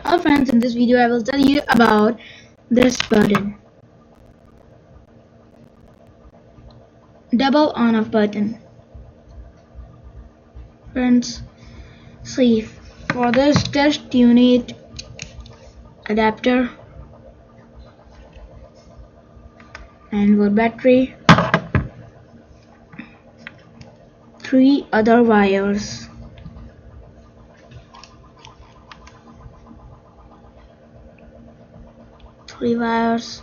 Hello friends, in this video I will tell you about this button. Double on off button. Friends, see, for this test you need adapter and for battery, 3 other wires. Three wires,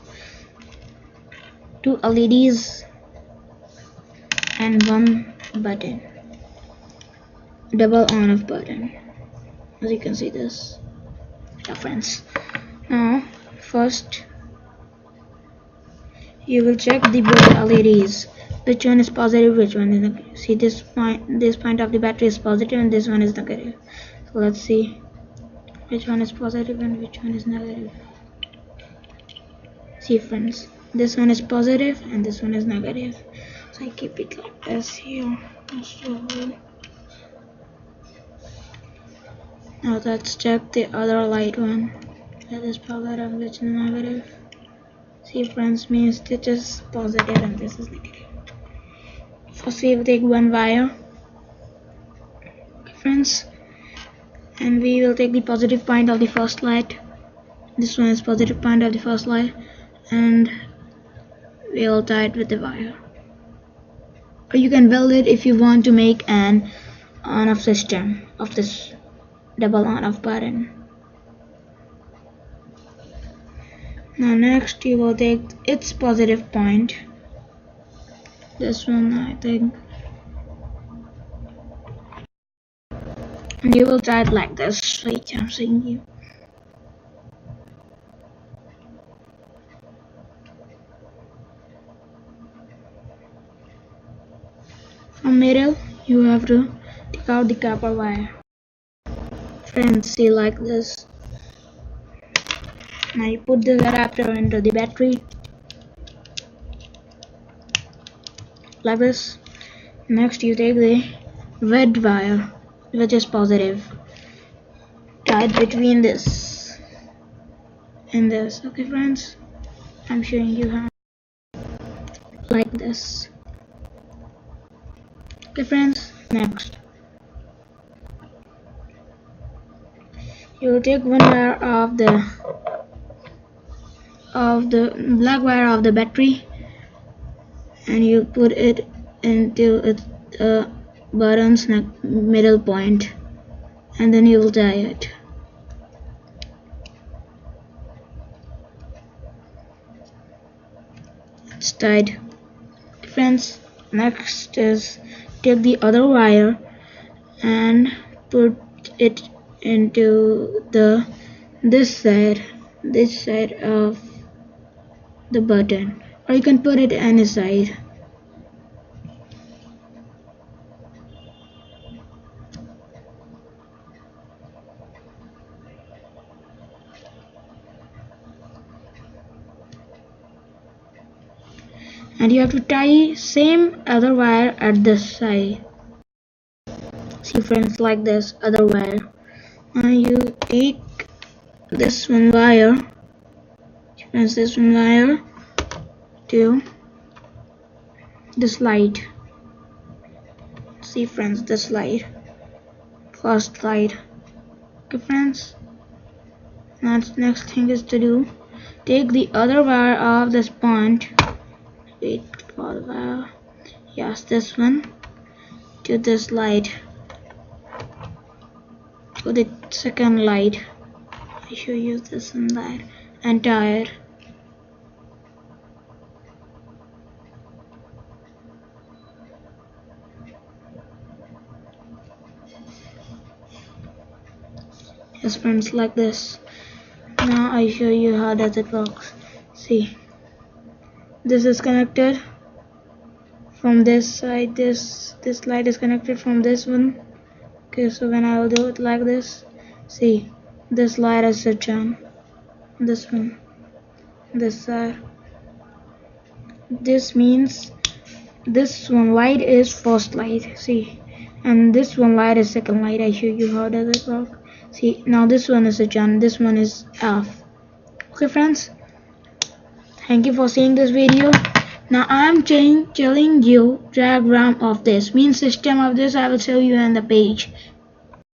2 LEDs and 1 button. Double on off button. As you can see this. Yeah friends. Now first you will check the both LEDs. Which one is positive, which one is negative. See this point of the battery is positive and this one is negative. So let's see which one is positive and which one is negative. See friends, this one is positive and this one is negative. So I keep it like this here. Now let's check the other light one. That is positive, which is negative. See friends, means this is positive and this is negative. First we will take one wire, okay, friends, and we will take the positive point of the first light. This one is positive point of the first light, and we will tie it with the wire. Or you can weld it if you want to make an on-off system of this double on-off button. Now next you will take its positive point. This one I think. And you will tie it like this. Wait, I'm seeing you. From middle, you have to take out the copper wire. Friends, see like this. Now you put the adapter into the battery like this. Next you take the red wire, which is positive, tied between this and this. Okay friends, I'm showing you how, like this. Okay friends, next you will take one wire of the black wire of the battery and you put it into its button's middle point, and then you will tie it. It's tied. Friends, next is take the other wire and put it into this side of the button, or you can put it any side. And you have to tie same other wire at this side. See friends, like this other wire. Now you take this one wire, friends, this one wire to this light. See friends, this light, first light. Okay friends, now next thing is to do, take the other wire of this point. Wait for the wire. Yes, this one to this light, to the second light. I show you this and that, and tie it. Yes friends, like this. Now I show you how does it works. See, this is connected from this side, this light is connected from this one. Okay, so when I will do it like this, see, this light is switched on, this one, this side. This means this one light is first light, see, and this one light is second light. I show you how does it work. See, now this one is switch on, this one is off. Okay friends, thank you for seeing this video. Now I am telling you diagram of this, mean system of this I will show you on the page.